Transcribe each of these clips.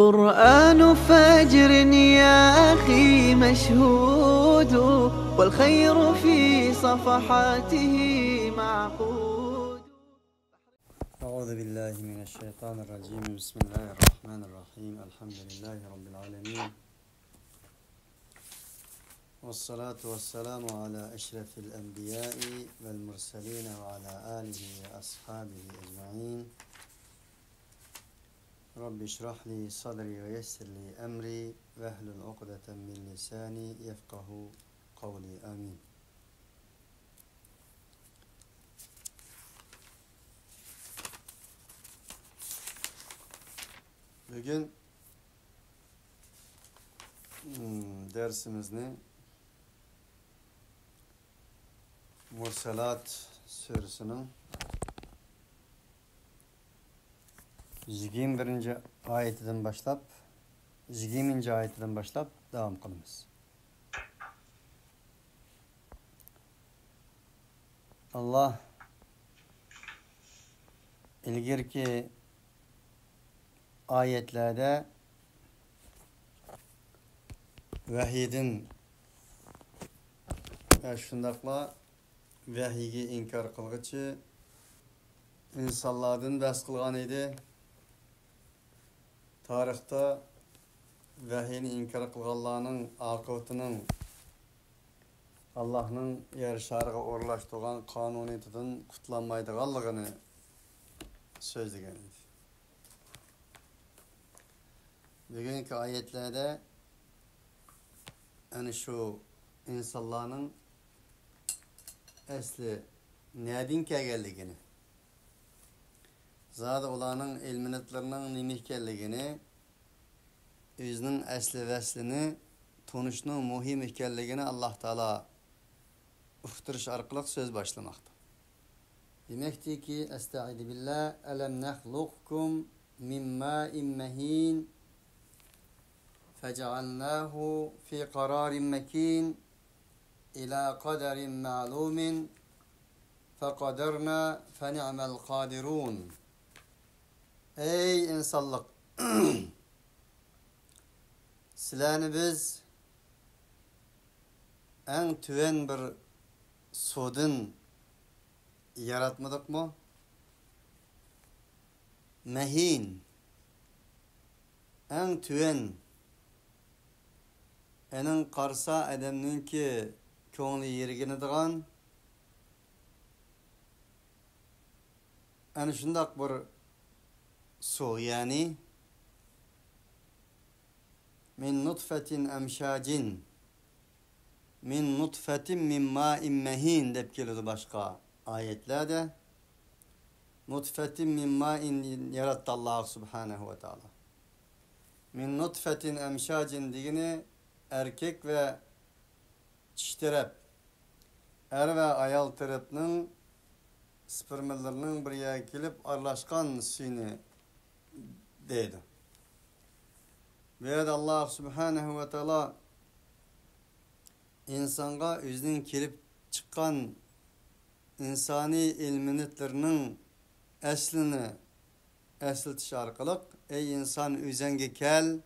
قرآن فجر يا أخي مشهود والخير في صفحاته معقود. أعوذ بالله من الشيطان الرجيم. بسم الله الرحمن الرحيم. الحمد لله رب العالمين، والصلاة والسلام على أشرف الأنبياء والمرسلين وعلى آله وأصحابه أجمعين. رب اشرح لي صدري ويسر لي أمري واحلل عقدة من لساني يفقه قولي. آمين. Bugün dersimizni Mursalat Suresi'nin 21. ayetinden başlap 20. ayetinden başlap devam kılımız. Allah ilgirki ayetlerde vahiyden şundaqla vahiyge inkar kılgıcı insanlardan bas kılgan idi. Tarixta vahiyni inkar kılganlarının akıbetinin Allah'ın yer şarıga orlaştırgan kanuniyetinden kutlanmaydıganlığını sözlegen idi. Bugünkü ayetlerde yani şu insanların esli nereden geldiğini, zaten olanın ilminetlerinin nimihkelliğini, özünün esli veslini, tonuşunun muhim ihkelliğini Allah Teala uhtırış arkalık söz başlamakta. Demekti ki estaizu billah elem nehlukkum min ma'in mehin فَجَعَلْنَاهُ فِي قَرَارٍ مَكِينٍ إِلَى قَدَرٍ مَعْلُومٍ فَقَدَرْنَا فَنِعْمَ الْقَادِرُونَ. Ey insanlık! Sizlerni biz en tüven bir sudun yaratmadık mı? Mehin, en tüven, enin qarsa adamның ki ko'ngli yerginadigan ana shundaq bir suv, ya'ni min nutfatin amshajin min nutfatin min ma'in mahin deb keladi başqa ayetlarda. Nutfatin min ma'in yarattı Allah subhanahu ve taala. Min nutfatin amshajin degini erkek ve çiş taraf, er ve ayal tarafının spermalarının bir yere gelip arlaşkan suyunu deydi. Ve Allah subhanahu ve taala insanga özünün kelip çıkan insani ilminetlerinin eslini eslitiş arkalık, ey insan özenge kel,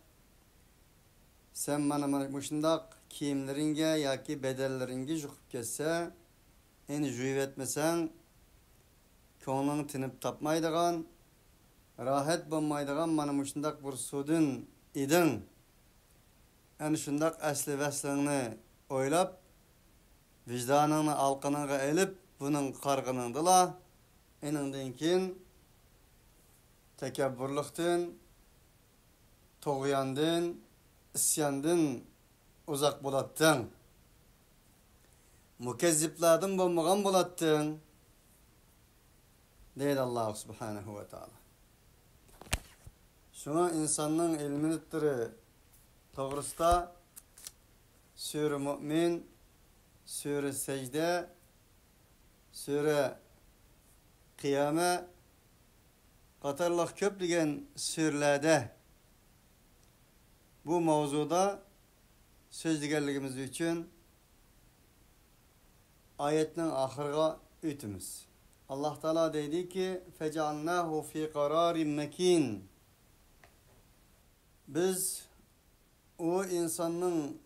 sen mana muşundak kiyimleringe yaki bedelleringe jukup kesse, eni juyup etmesen, ko'ngling tinip tapmaydigan, rahat bo'lmaydigan mana muşundak bir sudun idin. Eni şundak asli veslini oylap, vicdanını alqınıga elip, bunun qargınındıla, eninden kin tekebburluktin, toğyandın, isyandın uzak bulattın. Mukezzipladın bolmagan bulattın. Deydi Allah subhanahu ve taala. Şuna insanın ilminetleri doğrusta Sure Mü'min, Sure Secde, Sure Kıyame qatarlıq köplügen sürelerde bu mavzuda sözlügerligimiz için ayetin ahırga ütümüz. Allah Teala dedi ki: "Fecalnahu fi qararin mekin." biz o insanın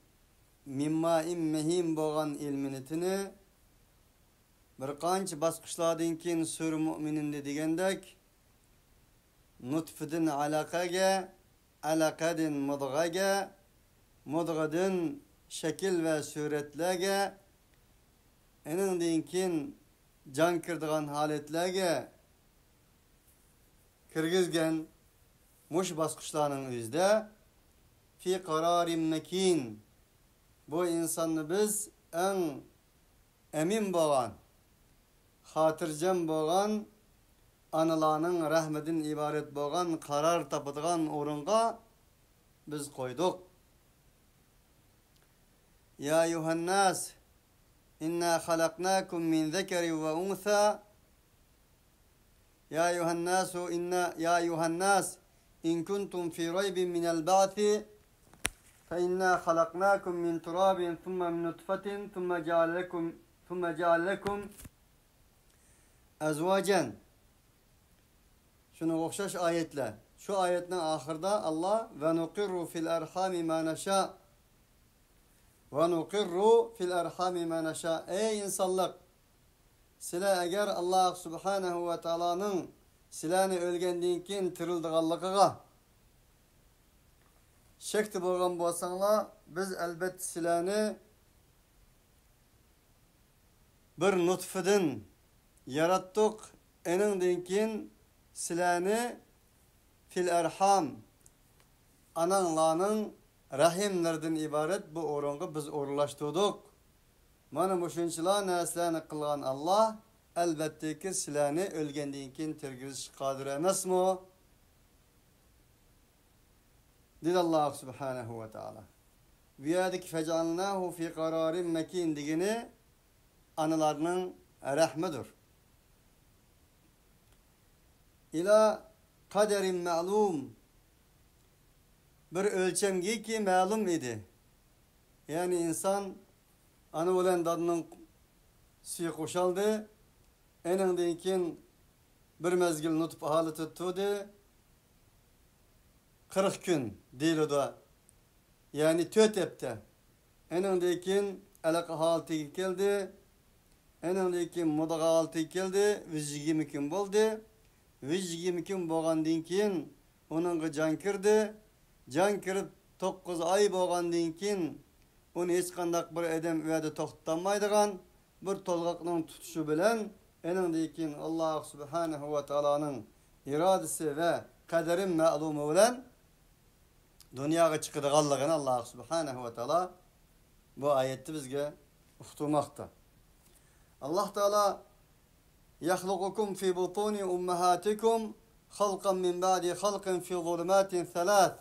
mimmaim mehim boğan ilminitini bir qancha basqishlardan keyin sura Mu'mininde degendek nutfidin alaqaga, alaqadin mudg'aga, mudg'adin shakil ve suretlarga, eningdan keyin jon kirdigan holatlarga kirgizgan mush basqishlarning o'zida fi qararin makin bu insonni biz eng emin bo'lgan, xotirjam bo'lgan, analarning rahmetidan iborat bo'lgan qaror topadigan o'ringa biz qo'ydik. Ya ayyuhannas inna xalaqnakum min zakarin va untha ya ayyuhannas in kuntum fi raybin min al-ba'thi fa inna xalaqnakum min turabin thumma min nutfatin thumma ja'ala lakum azwajan. Şuna o'xshash ayetler. Şu ayetning ahirida Allah ve nuqirru fil arhami ma nasha ve nuqirru fil arhami ma nasha. Ey insanlar, sizlar agar Allah subhanahu ve ta'ala'nın sizlarni o'lgandan keyin tirildiganligiga shakti bo'lgan bo'lsanglar, biz albatta sizlarni bir nutfidan yaratdik. Eningdan keyin sizlarni fil arham ananglarning rahimlaridan iborat bu o'ringa biz o'rinlashtirdik. Mana bu shunchalar narsalarni qilgan Allah albattaki sizlarni o'lgandan keyin tirgizishga qodir emasmi? Dedi Allah subhanahu ve ta'ala. Biyadik fecalnahu fi qararin makin degini analarning rahmidir. İla kaderin ma'lum bir ölçemgi ki ma'lum idi. Yani insan ana bilan dadının suyu qo'shildi, eningdan keyin bir mezgil nutf holati tutdi, 40 gün deyiladi. Yani 4 hafta. Eningdan keyin alaqa holatiga keldi, eningdan keyin mudg'a holatiga keldi, 120 kun bo'ldi. 120 kun bo'lgandan keyin uningga jon kirdi. Jon kirib 9 oy bo'lgandan keyin uni hech qanday bir odam uyada to'xtatolmaydigan bir to'lg'oqning tutishi bilan eningdan keyin Alloh subhanahu va taoloning irodasi va qadarin ma'lumi bilan dunyoga chiqadiganligini Alloh subhanahu va taolo bu oyatda bizga uqtirmoqda. Alloh taolo يخلقكم في بطون أمهاتكم خلقا من بعد خلق في ظلمات ثلاث.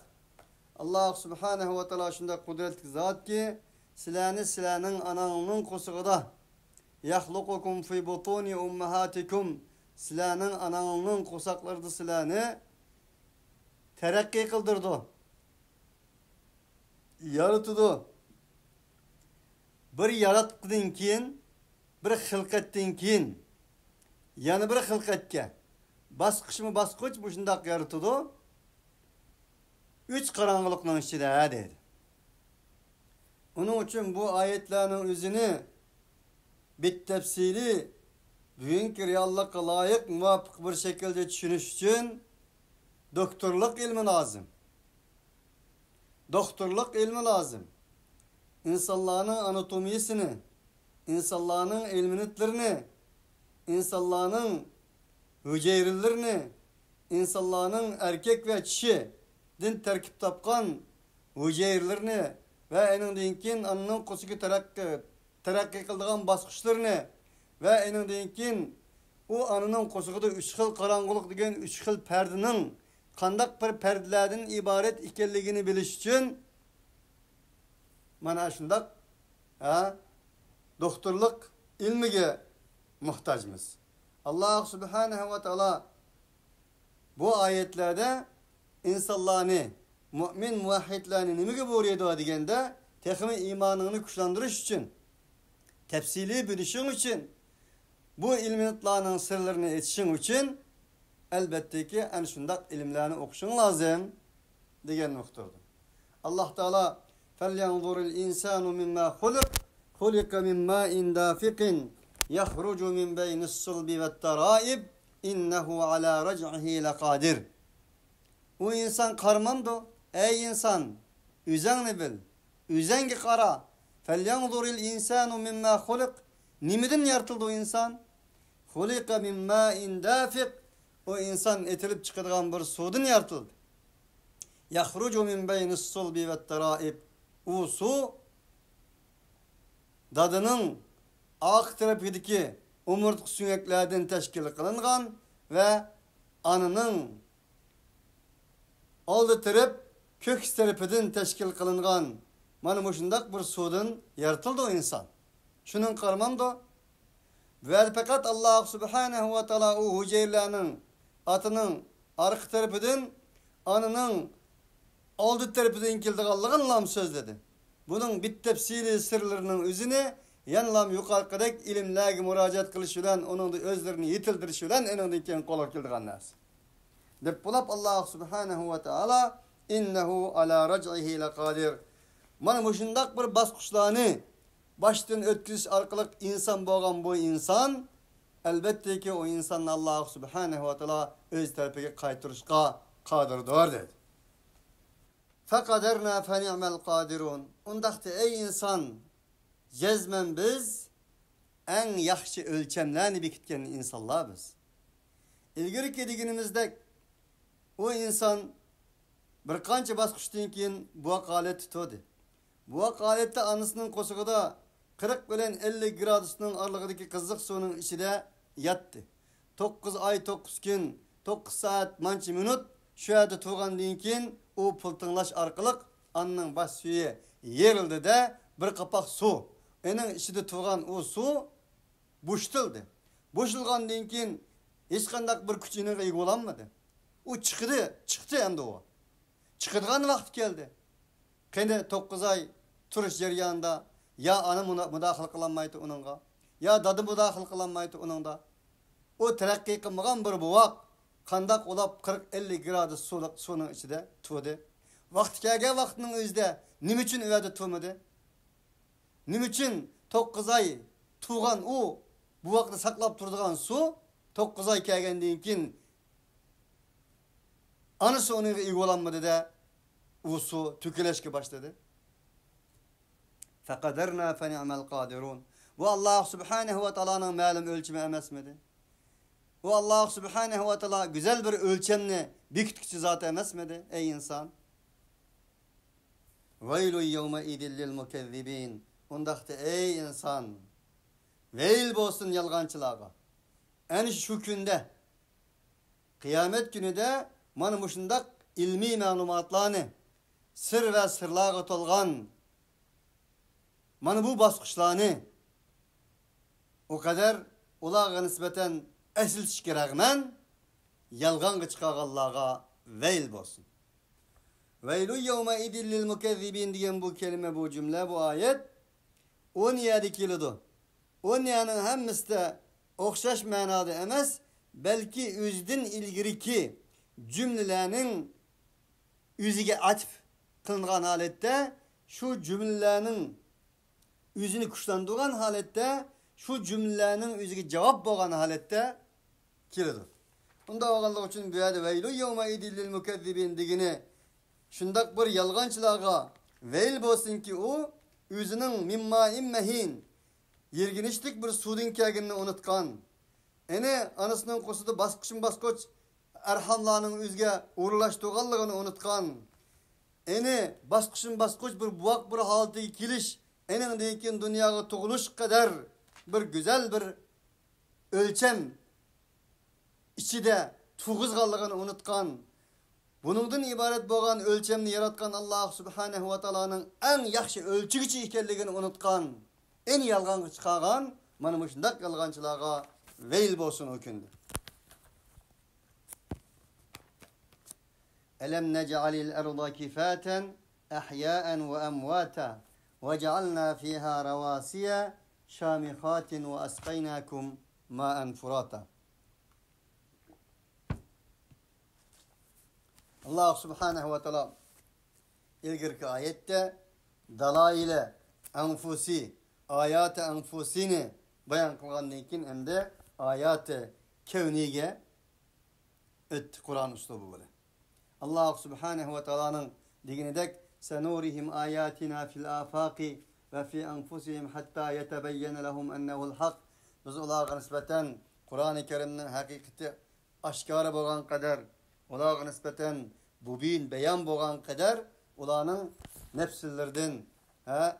Allah subhanahu ve taala şunda kudretli zat ki sizlarning anangning qo'sig'ida yahluqukum fi butuni ummahatikum sizlarning anangning qo'saqlarida sizlarni taraqqiy qildirdi, yaratdi. Bir yaratqdan keyin, bir xilqatdan keyin yana bir xilqatga bosqichma-bosqich bu shundoq yaratdi. 3 qarangliqning ichida dedi. Onun için bu ayetlerin özünü bittefsili bugünkü reallıkka layık muvafık bir şekilde düşünüş için doktorluk ilmi lazım. Doktorluk ilmi lazım. İnsanların anatomiyesini, insanların ilminitlerini, insanların hücrelerini, insanların erkek ve kişi din terkip tapkan hücrelerini ve enindin keyin ananın qo'siga taraqqiy qildigan bosqichlarini ve enindin keyin u ananın qo'sig'ida 3 xil qarong'ulik degan 3 xil perdining qandaq bir perdelardan iborat ekanligini bilish uchun mana shundaq doktorluk ilmiga muhtojmiz. Allah subhanahu ve taala bu ayetlerde insanlarni, mümin muvahhidlarni nimaga buyurydi deganda, texmi imonini kuchlantirish uchun, tafsili bilishing uchun, bu ilmlarning sirlarini aytishing uchun albatta ki ana shundaq ilmlarni o'qishing lozim. degan noktadır. Allah Teala felyanzurul insanu mimma hulika min ma'in dafiqin yahrucu min beynis sulbi ve taraib innehu ala rac'ihi laqadir. O insan karmamdı. Ey insan, üzeni bil. Üzengi kara. Felyanzurul insanu mimma hulik. Nimidin yaratıldı o insan? Hulika min ma'in dafiq. O insan etilip çıkıdığan bir sudun yaratıldı. Yahrucu min beynis sulbi ve taraib. O su dadının ağ tarafındaki omurtqu süngeklerden teşkil kılıngan ve anının aldı taraf kök tarafından teşkil kılıngan mana muşundak bir sudun yaratıldı o insan. Şunun karmamda ve fakat Allah Subhanahu ve Teala o hücrelerinin atının arka tarafından anının aldı tarafından kildiğallığın sözledi. Bunun bit tefsiri sırlarının üzerine yanlam yukarıdaki ilimlerge müracaat kılış bilen onun da özlerini yitildiriş bilen enindeki kolay kildiğan nas. Dep bulap Allah Subhanahu ve Teala innehu ala rac'ihi laqadir. Mana muşundak bir basqışlarını baştan ötküz arkalık insan boğan bu insan elbette ki o insanın Allah Subhanahu ve Teala öz tarafına kaytırışqa qadirdir dedi. Fekaderna fe ni'mel qadirun. Ondaqda ey insan cezmen biz en yaxşı ölçemlerini bekitken insanlar biz. İlgiri günümüzde o insan bir qancha basqışdan keyin bu halet tutadi. Bu haletde anısının qo'shig'ida 40 bilan 50 gradusning oralig'idagi qiziq suvning ichida yatdi. 9 oy 9 kun 9 soat mancha minut shu yerda turgandan keyin u pultinglash orqali anning bosh suyi yerildi de bir qapoq suv. Ening ichida turgan o suv bo'shtildi. Bo'shilgandan keyin hech qanday bir kuch ega bo'lolmadi. U chiqdi endi u. Çıkırgan vakit geldi. Kendi 9 ay turuş jarayonida ya ana müdahil kılanmaydı onunla, ya dadı müdahil kılanmaydı onunla. O terakki kılmagan bir buvak kandak olap 40-50 gradus suyun içinde tuğdu. Vakti gelgen vaktinin özde nim için öyle tuğmadı? Nim için 9 ay tuğan o bu vakti saklap durduğun su 9 ay gelgendiğin kin anısı onu iyi olanmadı da o su tüküleşke başladı. فَقَدَرْنَا فَنِعْمَ الْقَادِرُونَ. Bu Allah Subhanahu ve Teala'nın məlum ölçümü emesmedi. Bu Allah Subhanahu ve Teala güzel bir ölçemle bükütküsü zatı emesmedi ey insan. وَيْلُ يَوْمَ اِذِلِّ الْمُكَذِّبِينَ. Ondaqda ey insan, veil bolsun yalgancılağa. En şu günde, kıyamet günü de mana muşundak ilmi malumatlarını sır ve sırlarga tolgan mana bu basqışlarını o kadar ularga nispeten esiltishga rag'man yalg'onga chiqarganlarga veil bo'lsin. Veylu yevme idil lil mukezzibin degan bu kelime, bu cümle, bu ayet 17 keladi. 17'ning hammasida o'xshash ma'noda emas, belki o'zidan ilgiriki cümlelerning o'ziga atf qilingan holatda şu cümlelerning o'zini kuchlantirgan holatda şu cümlelerning o'ziga javob bo'lgan holatda keladi. Bunda olganligi uchun bu yerda veylu yevme idil lil mukezzibin degini shundoq bir yolg'onchilarga veil bo'lsinki u o'zining mimma immehin yerginishlik bir suvdan kelganini unutgan. Eni anasining qo'sida basqich arhamlarning o'ziga o'rlashtirganligini unutgan. Eni basqich bir buvoq bir holatiga kelish, eningdan keyin dunyoga tug'ilish qadar bir güzel bir ölçem içinde tug'izganligini unutgan. Buningdan ibaret bo'lgan ölçemni yaratgan Allah Subhanahu ve Teala'nın en yaxshi ölçügichi ekanligini unutgan. En yalg'onga chiqargan mana shunday yalg'onchilarga veil bo'lsin o kunda. Alam naj'alil arda kifaten ahya'an ve amwata ve ja'alna fiha rawasiya şamikhatin ve asqaynakum ma'an furata. Allah Subhanahu ve Teala ilgirki ayette dalaile enfusi, ayat-ı enfusini bayan kılgandan keyin endi ayat-ı kevniga öttü Kur'an uslubu bilen. Allah subhanahu ve taala'nın degenidek senurihim ayatina fil afaqi ve fi enfusihim hatta yetebeyyene lehum ennehu'l hak. Biz ularga nispeten Kur'an-ı Kerim'nin hakikati aşkara bolgan kadar, ularga nispeten bubin beyan bolgan kadar ularning nefsillerden,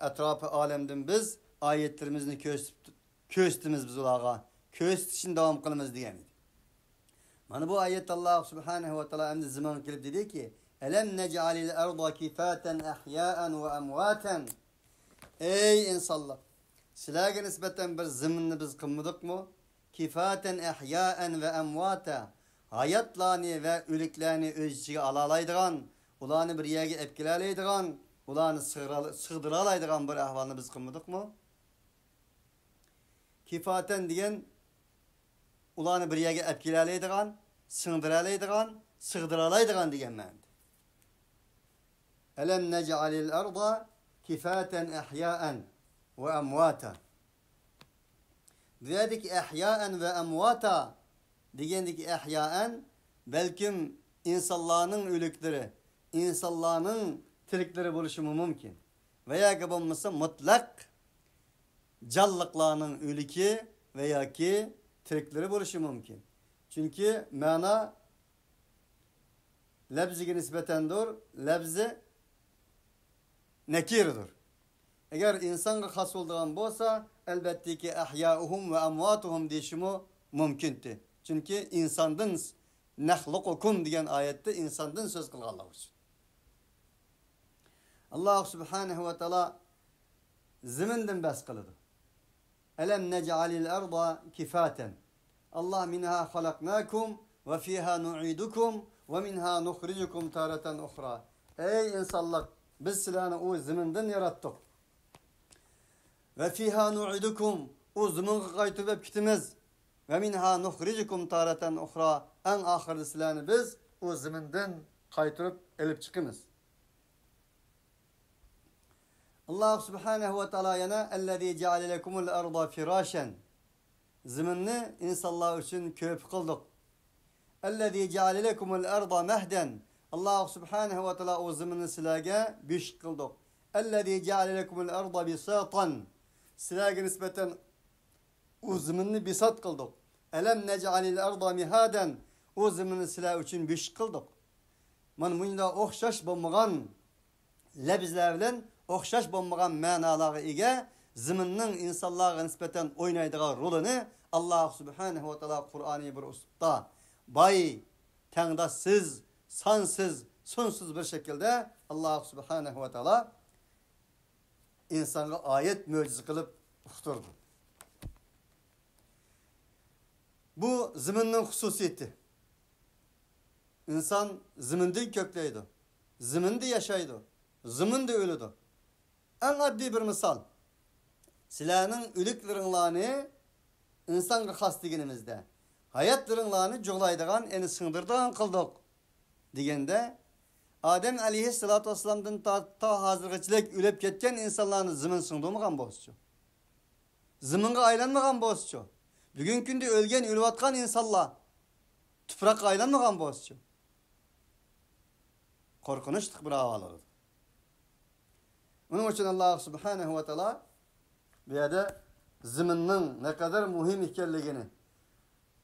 etrafı alemden biz ayetlerimizni köstimiz biz ularga. Köstişin devam kılımız diyen idi. Mana bu ayet Allah subhanahu ve taala endi zaman kelip dedi ki: "Elem nec'alil arda kifaten ahya'an ve amwaten." Ey insanlar, sizlarga nispeten bir zaminni biz kılmadık mı? Kifaten ahya'an ve amwata. Hayatlarni ve ölüklerini öz içine alalaydıgan, ularni bir yerge epkilalaydıgan, ularni sığdıralaydıgan bir ahvalni biz kılmadık mı? Kifaten diyen ularni bir yerge epkilalaydıgan, sığdıralaydıgan diyen ma'nada. Elem nec'alil arda kifaten ahya'an ve amwata. Diyadiki ahya'an ve amwata digendiki ahya'an belkim insanların ölükleri, insanların tirikleri buluşu mümkün. Veya ki bulmasa mutlak canlıklarının ölüki veya ki tirikleri buluşu mümkün. Çünkü mana lebzige nisbetendir, lebzi nekirdir. Eğer insanga has olduğun bolsa elbette ki ahya'uhum ve amwatuhum deyişimi mümkündür. Çünkü insandın nahlukukum diyen ayette insandın söz kılganlar için. Allah subhanahu ve taala ziminden bas kılıdı. Elem nec'alil arda kifaten. Allah minha halaknakum ve fiha nu'idukum ve minha nukhrijukum taratan ukhra. Ey insanlar, biz sizlarni o ziminden yarattık. Ve fiha nu'idukum, o ziminga qaytırıp kitimiz. Ve minha nukhrijukum taratan ukhra. En ahirde sizlarni biz o ziminden qaytırıp elip çıkımız. Allah subhanahu ve taala yana ellezî ceale lekumul arda firâşen. Ziminni insanlar için köp kıldık. Ellezî ceale lekumul arda mehden. Allah subhanahu ve taala o ziminni sizlarga büyük kıldık. Ellezî ceale lekumul arda bisatan. Sizlarga nispeten o ziminni bisat kıldık. Elem nec'alil arda mihaden. O ziminni sizlar için büyük kıldık. Mana bunda oxşaş bolmagan lebizler bilen oxşaş bolmagan ma'nalarga ega ziminning insonlarga nisbatan o'ynaydigan rolini Allah subhanahu ve taala Qur'oni bir uslubda bay, tengdassiz, sansız, sonsuz bir şekilde Allah subhanahu ve taala insanga ayet mo'jiza kılıp uqtirdi. Bu ziminning hususiyeti. İnsan ziminde kökleydi. Ziminde yaşaydı. Ziminde ölüdü. En addi bir misal. Sizlarning ölüklerinlarni insanga xas deganimizda hayatlaringlarni jog'laydigan, eni singdirdigan qildik deganda Adem alayhissalatu vassalamdan ta hozirgacha ölüp ketgan insonlarni zimin singdirmagan bo'lsa-chi? Ziminga aylanmagan bo'lsa-chi? Bugungi kunda o'lgan, o'layotgan insonlar tuproqqa aylanmagan bo'lsa-chi? Korkunçlik bir ahvalıdır. Onun için Allah subhanahu ve taala bu yerde ziminin ne kadar mühim ikenligini,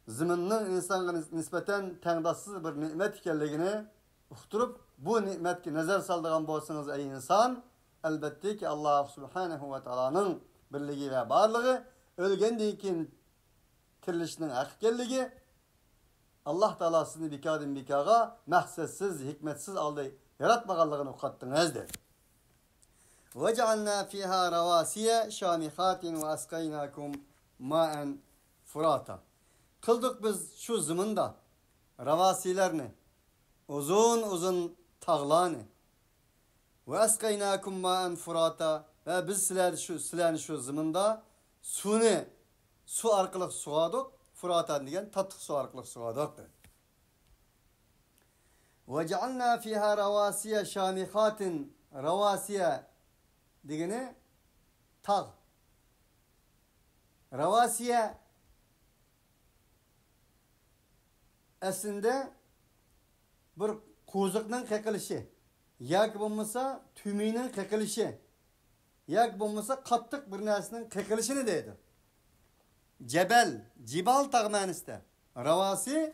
ziminin insana nispeten tengdassız bir nimet ikenligini uqtirib, bu nimetki nazar saldırgan bolsanız ey insan, elbette ki Allah subhanahu ve taala'nın birligi ve barlığı, ölgenden keyin tirilishning haqiqiyligi, Allah Teala sizni bikadin bikaga mahsessiz, hikmetsiz aldı yaratmaganlığını uqattınız der. Ve cealna fiha ravasiye şamihatin ve askaynakum ma'en furata. Kıldık biz şu zımında ravasilerini, uzun uzun tağlarını ve askaynakum ma'en furata ve biz sizlerni şu zımında su arkalık suğadık. Furatan diyen tatlı su arkalık suğadık. Ve cealna fiha ravasiye şamihatin Ravasiye degeni tağ. Ravasiye aslında bir qo'ziqning qeqilishi yoki bo'lmasa tumining qeqilishi yoki bo'lmasa qattiq bir narsaning qeqilishini deydi. Jabal, jibal tog' ma'nosida. Ravasi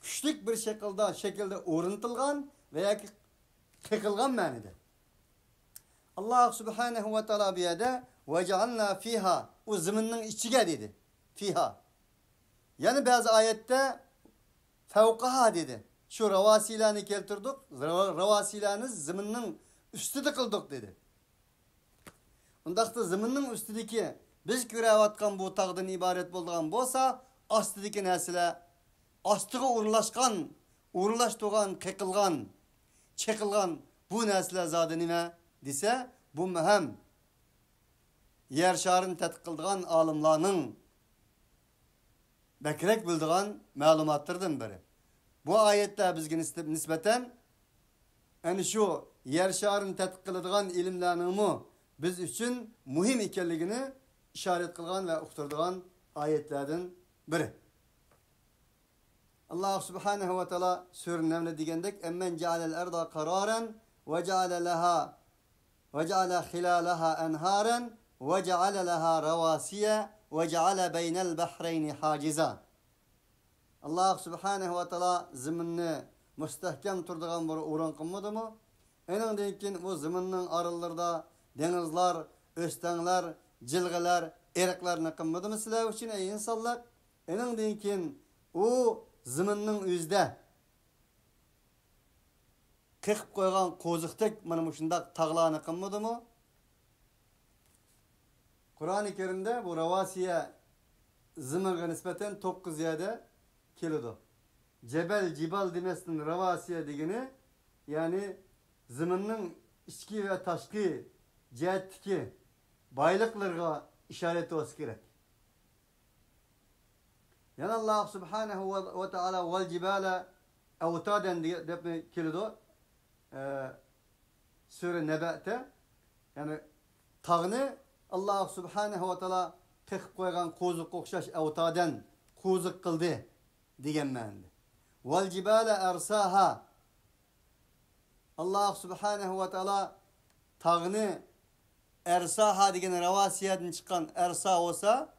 kuchlik bir shaklda o'rnatilgan va yoki qeqilgan ma'noda. Alloh subhanahu va taolo bu yerda vaj'alna fiha o zaminning ichiga dedi. Fiha. Yani bazı ayette fevkaha dedi. Şu ravasilarını keltirdik. Ravasilarını zımının üstüde kıldık dedi. Ondaqda zımının üstüdeki biz görevatkan bu tağdan ibaret bolduğan bolsa astideki nesile astığı uğurlaştığan, kekilgan, çekilgan bu nesile zadı nime dese bu mühem yer şarını tetkik kıldığan alimlarının bekrek bildiğin malumattırdan biri. Bu ayetler bizge nispeten yani şu yer şarını tetkik kıldığın ilimlerinin biz için mühim ikenligini işaret kılgan ve uqtırdıgan ayetlerden biri. Allah subhanahu ve taala sure Neml'e digendek emmen cealel erda kararan ve ceale leha ve ceale hilalaha enharen ve ceale leha ravasiye ve ceale beynel bahreyni haciza. Allah subhanahu ve taala zimini müstehkem turduğan bir uğran kılmadı mı? Enindeyken bu ziminin arılarda denizler, östenler, cilgeler, eriklerini kılmadı mı sizler için ey insanlar? Enindeyken o ziminin yüzde kıkıp koygan kozuktek mana şundaq tağlarını kılmadı mı? Kur'an-ı Kerim'de bu ravasiye zimine nispeten 9 yerde kelidi. Cebel, cibal demesinin ravasiye degeni yani ziminin içki ve taşkı cihetteki baylıklarına işaret olması gerek. Yani Allah subhanahu ve taala vel cibale evtaden diye kelidi. Sure Nebe'te yani tağını Allah subhanahu ve taala tıkıp koygan kozuk okşaş evtaden kozuk kıldı degan ma'noda. Vel cibale ersaha Allah subhanahu ve taala tağını ersaha degan ravasiyadan chiqqan ersa olsa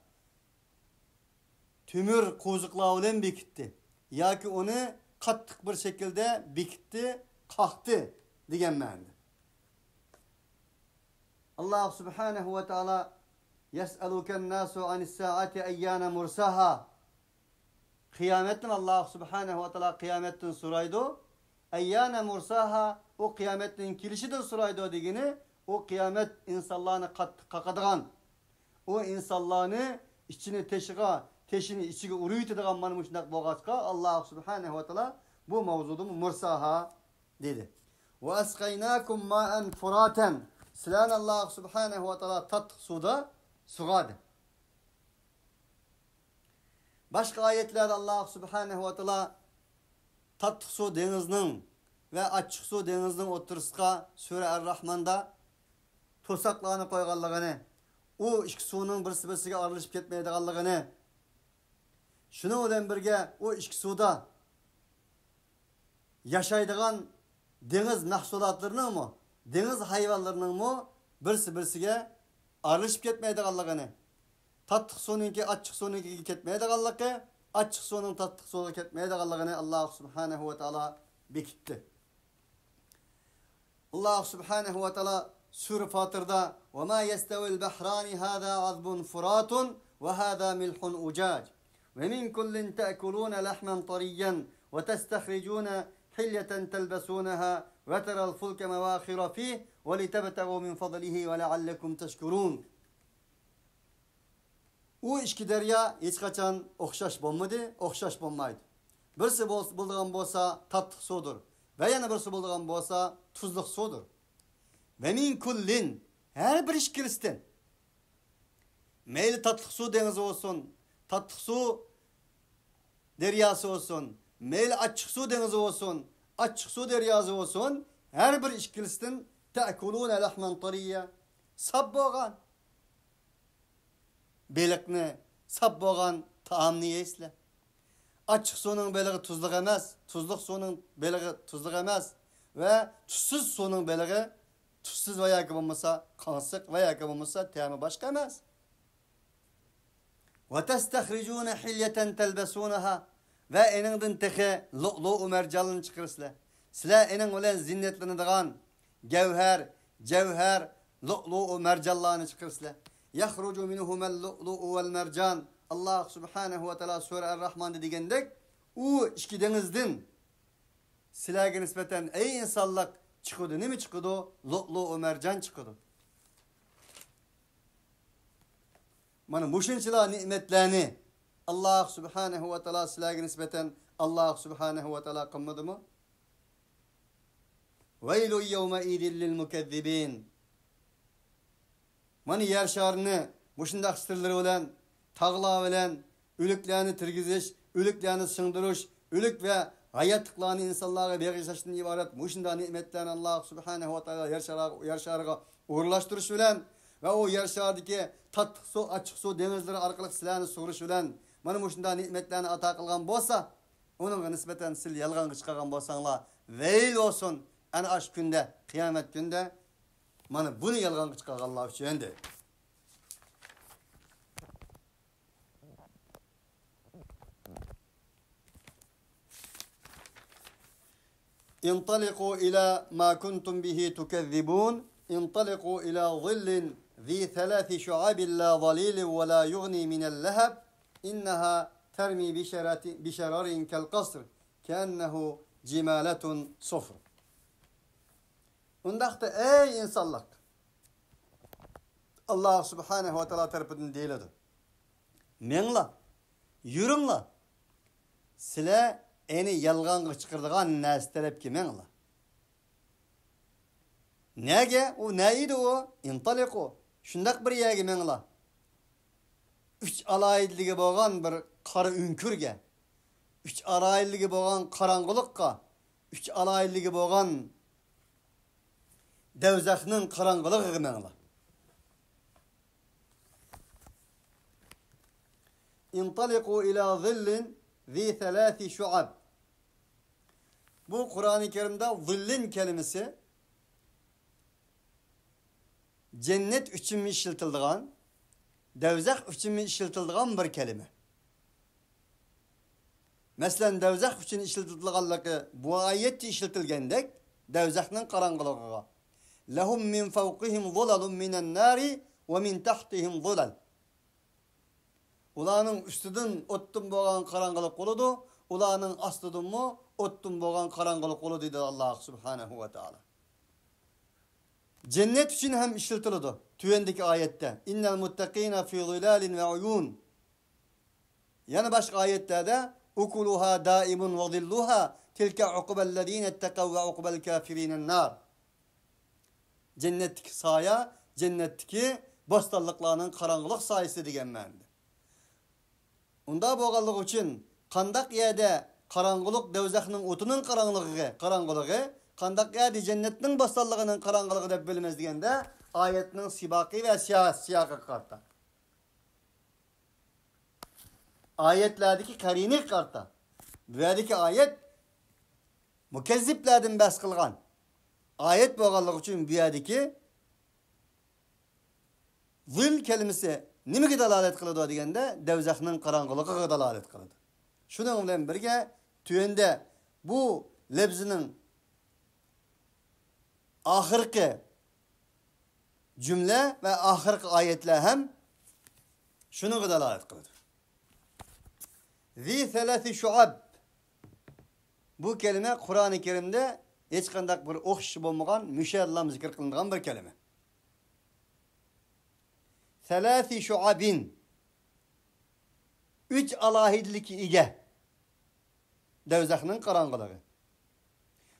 tümür kozuklar bilan bekitdi. Yoki uni qattiq bir şekilde bekitdi, qaqdi degan ma'noda. Allah subhanahu ve taala yes'aluken nasu anis saati eyyana mursaha. Kıyametten Allah subhanahu ve taala kıyametten soraydı. Eyyana mursaha o kıyametin kilişidir soraydı degeni o kıyamet insanlarını qaqadigan. O insanlarını içine teşini içine uruyutadigan mana shundaq bo'lg'achqa Allah subhanahu ve taala bu mavzuda mursaha dedi. Ve asqaynakum ma'an furaten. Sizlarni Allah subhanahu ve taala tatlı suda sug'adi. Başka ayetlerde Allah subhanahu ve taala tatlı su denizinin ve açık su denizinin oturusqa Sure Er-Rahman'da tosaqlarını koyganligini, o iki suyun birisi-birisiga aralashib ketmaydiganligini, shuni bilan birga o iki suda yaşaydigan deniz mahsulotlarinin deniz hayvonlarining birisi-birisiga aralashib ketmaydiganligini, tatlı suyunki açık suyunki ketmaydiganligi, açık suyun tatlı suga ketmaydiganligini Allah subhanahu ve taala bekitdi. Allah subhanahu ve taala Sure Fatır'da وَمَا يَسْتَوِ الْبَحْرَانِ هَذَا عَذْبٌ فُرَاتٌ وَهَذَا مِلْحٌ أُجَاجٌ وَمِنْ كُلٍّ تَأْكُلُونَ لَحْمًا طَرِيًّا وَتَسْتَخْرِجُونَ حِلْيَةً تَلْبَسُونَهَا وَتَرَى الْفُلْكَ مَوَاخِرَ فِيهِ وَلِتَبْتَغُوا مِنْ فَضْلِهِ وَلَعَلَّكُمْ تَشْكُرُونَ. O iki derya hiç kaçan okşaş bulmadı, okşaş bulmaydı. Birisi bulduğun bolsa tatlı sudur. Ve yana birisi bulduğun bolsa tuzluk sudur. Ve min kullin her bir işkilistin. Meyli tatlı su denizi olsun, tatlı su deryası olsun, meyli açık su denizi olsun, açık su deryası olsun, her bir işkilistin Ta'kuluna lahman tariya. Sap boğan. Belikni sap boğan taamni yeysizler. Açık sonun beligi tuzluk emas, tuzluk sonun beligi tuzluk emas ve tuzsuz sonun beligi tuzsuz veya ki bulmasa kansık veya ki bulmasa temi başka emas. Ve testahricuuna hilyeten telbesunaha ve enindin tehe lu'lu'u mercanını çıkırısılar. Sizler enin olan zinnetlendiğin cevher, lu'lu'u mercanlarını çıkırısılar. Yahrucu minhumel lu'lu'u vel mercan. Allah subhanahu ve teala Sure Er-Rahman dediğindek o iki denizden silahı nispeten ey insanlık çıkıyordu. Ne mi çıkıyordu? Lu'lu'u mercan çıkıyordu. Mana muşunçılar nimetlerini Allah subhanahu ve teala silahı nispeten Allah subhanahu ve teala kılmadı mı? Veylu yevme idin lil mukezzibin. Mana yer şarını muşundak sırları olan tağla bilen ülüklerini tirgiziş, ülüklerini sındırış, ülük ve hayatlıklarını insanlara berişaştan ibaret muşunda nimetlerini Allah subhanahu ve teala yer şarıga uğurlaştırış bilen ve o yer şarıdaki tatlı su, açık su denizleri arkalık silahını soğuruş bilen mana muşunda nimetlerini ata kılgan bolsa, onun nispeten sil yalgan çıkargan bolsanlar veyl olsun ana aş günde, kıyamet günde mana bunu yalgan çıkargan Allah üçün de. انطلقوا إلى ما كنتم به تكذبون انطلقوا إلى ظل ذي ثلاث شعاب لا ظليل ولا يغني من اللهب إنها ترمي بشرر كالقصر كأنه جمالة صفر. Undaqda ey insanlık Allah subhanahu ve teala tarafından deyiladi. Menla, yürüngla. Sile eni yalğanğı çıkırdığan näs tarafki menla. Nege? O neydi o? İntaliqu. Şundaq bir yegi menla. Üç alayidligi bolgan bir qarı ünkürge. Üç alayidligi bolgan qarangılıqqa. Üç alayidligi bolgan devzakның qarangılığı menla. İntaliqu ila zillin zi thelâthi şu'ab. Bu Kur'an-ı Kerim'de zillin kelimesi cennet üçün işletildiğin, devzak üçün işletildiğin bir kelime. Mesela devzak üçün işletildiğinliki bu ayette işletilgendek devzakның qarangılığına. Lehum min fawqihim zulalun minen nari ve min tahtihim zulal. Ulanın üstüdün ottun boğan karangılık oludu. Ulanın astıdın mı ottun boğan karangılık oludu dedi Allah subhanahu ve teala. Cennet için hem işletildi. Tüyendeki ayette. İnnel muttakina fi zilalin ve uyun. Yani başka ayetlerde ukuluha daimun ve zilluha tilke ukubellezine etteqav ve ukubel kafirinen nar. Cennetteki saya, cennetteki bostallıklarının karangılık sayısı degen məndi. Unda boğallık için kandak yerde karangılık devzakның otunun karangılığı, kandak yerde cennetin bostallığının karangılığı dep bölmez degende ayetinin sibaki ve siyakı karta. Ayetlerdeki karini karta. Buradaki ayet mukezziplerden bas kılgan. Ayet boğallık için buradaki zil kelimesi nimeki dalalet kılıdı degende devzakның qarangılığı dalalet kılıdı. Şunun bilen birge tüyende bu lebzinin ahirki cümle ve ahirki ayetler hem şunu dalalet kılıdı. Zi thelâthi şu'ab. Bu kelime Kur'an-ı Kerim'de hiç kandak bir okşu bulmagan, müşerlam zikir kılındıgan bir kelime. Thelâthi şu'abin. Üç alahidlik ige. Devzakның qarangılığı.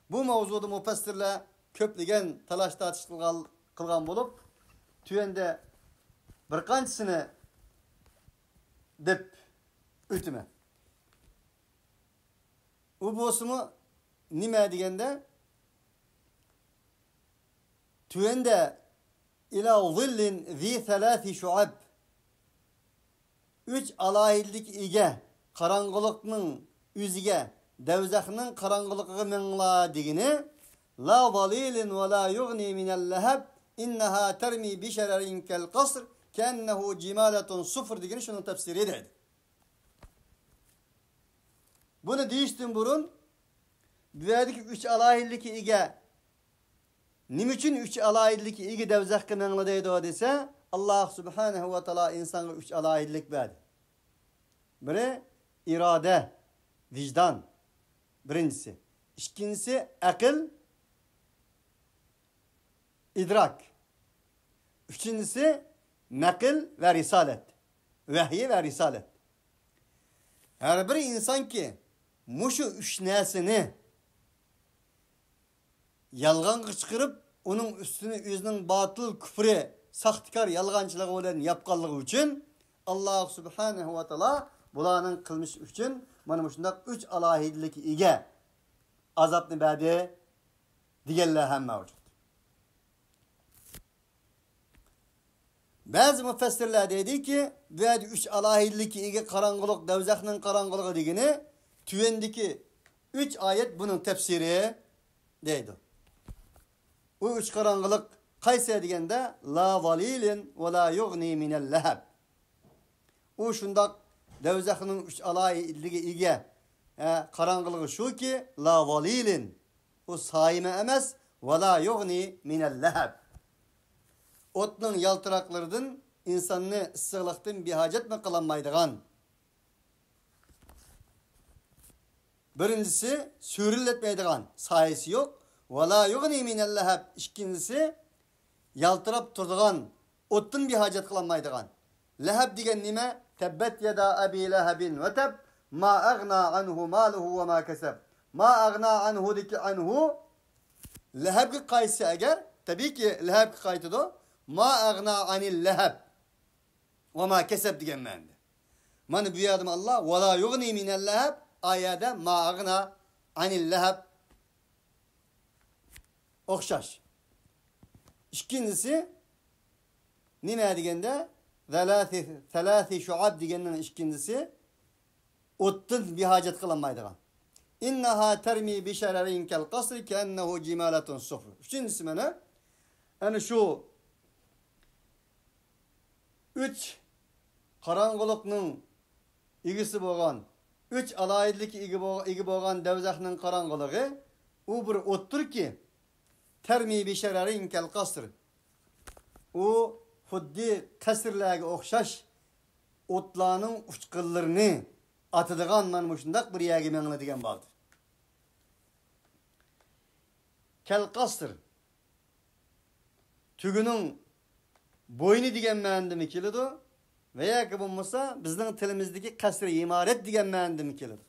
Bu mavzuda mufassirler köpligen talaş tartış kılgan bulup, tüyende bir qançısını dep ütüme. U bosumu nime degende tüende ila zillin zi thalâthi şuab. 3 alayillik ige karangılıkның üzige devzakның karangılığı menla digini la zalilin ve la yughni minel leheb inneha termi bi şererin kel kasr kennehu cimaletun sıfır digini şunun tefsiri dedi. Bunu değiştim burun. Dünyadaki 3 alayillik ige niçin 3 alayillik ige devzakı menla deydi o dese Allah subhanehu ve teala insana 3 alayillik verdi. Biri irade, vicdan. Birincisi. İkincisi akıl, idrak. Üçüncüsü nakil ve risalet. Vahiy ve risalet. Her bir insan ki muşu üç nesini yalgan çıkarıp onun üstüne özünün batıl küfrü, sahtikar, yalgancılığı olan yapkanlığı için Allah subhanehu ve teala bulanın kılmış için mana şundak 3 alahidlik ige azapni badi digerler hem mevcut. Bazı müfessirler dedi ki bu 3 alahidlik ige karangılık devzakның karangılığı digini tüvendeki 3 ayet bunun tefsiri deydi. O 3 karangılık kaysa digende la zalilin ve la yughni minel leheb. O şundak devzakның 3 alayillik ige karangılığı şu ki la zalilin o saime emes ve la yughni minel leheb. Otның yaltıraklardan insanını ıssıqlıqdan bir hacet mi kılanmaydıgan. Birincisi sürülletmeydigan sayesi yok. Ve la yughni minel leheb. İkincisi yaltırap turduğan ottan bir hacet kılanmaydıgan. Leheb digen nime? Tebbet yeda abi lehebin ve teb ma agna anhu maluhu ve ma keseb. Ma agna anhu diki anhu leheb kayısı eğer tabii ki leheb kayıtıdır. Ma agna anil leheb ve ma keseb digen mendi. Mani bu yadım Allah ve la yughni minel leheb ayada ma agna anil leheb okşaş. İkincisi nime digende Thalâthi şuab digenin ikincisi ottan bir hacet kılanmaydıgan. İnneha termi bi şererin kel kasri ke ennehu cimaletun sufr. Üçüncüsü mene yani şu 3 karangılıkның igisi bolgan 3 alayidlik igi bolgan devzakның karangılığı o bir ottur ki termi bi şererin kel kasr. O xuddi kasırlarga okşaş otlarının uçqıllarını atıdığan mana şundaq bir yagi mengledigen baldır. Kel kasr tügünün boynu digen ma'nida mi keladi veya ki bo'lmasa bizning tilimizdagi kasr imaret digen ma'nida mi keladi.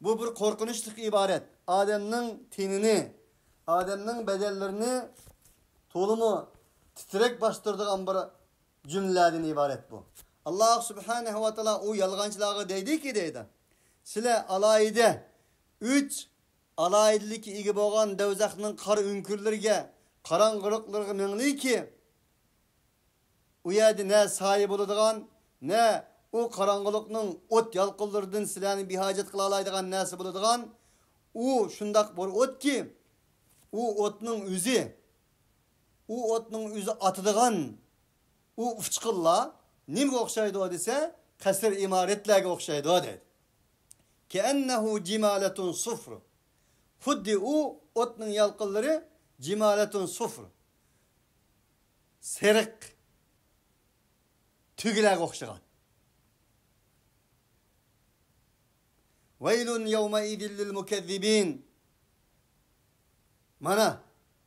Bu bir qo'rqinchli ibaret. Adamning tenini, adamning bedellerini to'limi titrek bastırdıgan bir cümlelerden ibaret bu. Allah subhanehu ve teala o yalgancılığı deydi ki deydi. Sile alayide 3 alayidlik igi bolgan devzakның qara ünkürlerge, qarangılıqlarga mengli ki o yerde ne sahip oladigan, ne o qarangılıqның ot yalqınlardan sileni bir hacet kıla alaydigan nasi boladigan, o şundaq bir ot ki o otның üzü o otның üzü atıdığan o uçqılla nimge okşaydı o dese kasır imaretlerge okşaydı o dedi. Ki ennehu cimaletun sufru. Huddi o otның yalqılları cimaletun sufru. Serik tügülerge okşagan. Veylun yevme idillil mukezzibin. Mana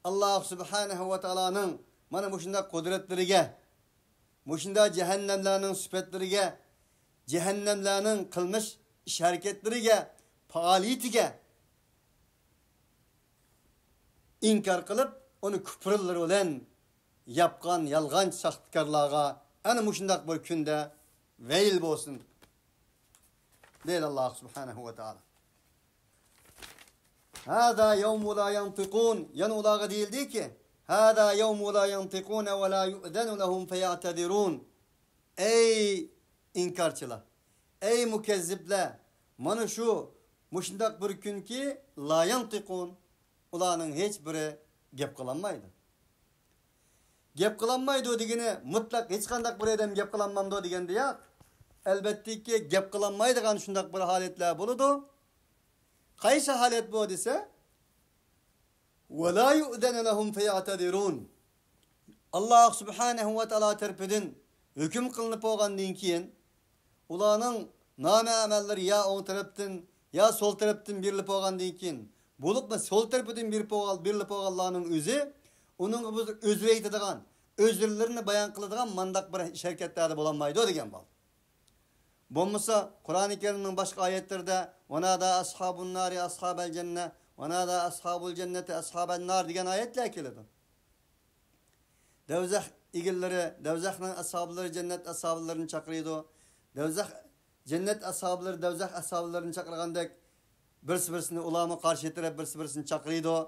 Allah subhanehu ve teala'nın mana muşunda kudretlerine, muşunda cehennemlerinin süpetlerine, cehennemlerinin kılmış iş hareketlerine, faaliyetine inkar kılıp onu küfürler olan yapkan yalgan sahtkarlığa ana muşunda bir günde veil bolsun. Deyil Allah subhanehu ve teala. Hâzâ yevmû lâ yantıkûn. Yani ulağı değildi ki, Hâdâ yevmû lâ yantikûne ve lâ yu'denu lehum feya'tedirûn. Ey inkarçılar, ey mukezzipler, mana şu muşundak bir gün ki la yantikûn, ulanın hiç biri gep kılanmaydı. Gep kılanmaydı degeni mutlak hiç kandak bir adam gep kılanmamdı degen diye. Elbette ki gep kılanmaydı kan şundak bir haletler buludu. Kaysi halet bu dese ve la yu'denu lehum feya'tedirûn. Allah subhanehu ve teala terpedin hüküm kılınıp olgandan keyin ulanın name amelleri ya on taraftan ya sol taraftan birilip olgandan keyin bulup da sol taraftan birilip olganlarının özü onun özü aytadigan özürlerini bayan kıladigan mandak bir şirketlerde bolanmaydı degen bol. Bolmasa Kur'an-ı Kerim'in başka ayetlerinde "Venada ashabun nari ashabel cenne, venada ashabul cenneti ashaben nar" degen ayetler keladi. Devzah igilleri, devzahның ashabları cennet ashablarını çakırıydı. Devzah cennet ashabları devzah ashablarını çakırgandek birisi-birisini ulama karşı etirip birisi-birisini çakırıydı.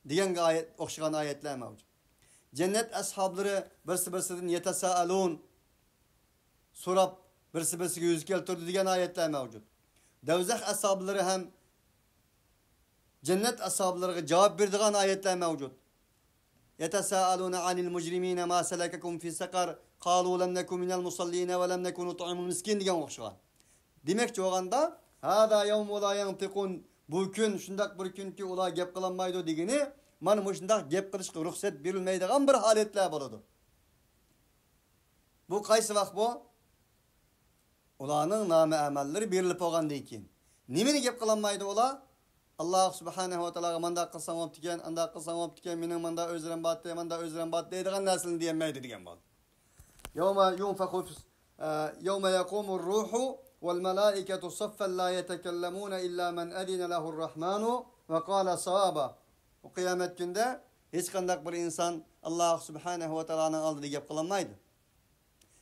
Diyen ayet, okşagan ayetler mevcut. Cennet ashabları birisi-birisinden yetesâelûn sorap birisi-birisiga yüz keltirdi diyen ayetler mevcut. Devzah ashabları hem cennet ashablarına cevap verdiğin ayetler mevcut. يتساءلون عن المجرمين ما سلككم في سقر قالوا لم نكن من المصلين ولم نكن نطعم المسكين diyen okşagan. Demek ki oganda hada yevmu la yantikun, bu gün şundak bir gün ki ular gep kılanmaydı degeni mana muşundak gep kılışqa ruhsat berilmeydigan bir haletler boladı. Bu qaysi vaqt bu? Ularning name amalleri berilip olgandan keyin. Nimeni gep kılanmaydı ular? Allah subhanehu ve teala manda qilsam olib diken, anda qilsam olib diken, mening manda özürem batdi, manda özürem batdi deydigan narsalarni diyemeydi degan bo'ldi. Yawma yunfakhu yawma yaqumur ruhu vel malaikatu saffan la yetekellemuna illa men adina lehur rahmanu ve qala sawaba. O kıyamet günde hiç kandak bir insan Allah subhanehu ve teala'nın aldığını gep kılanmaydı.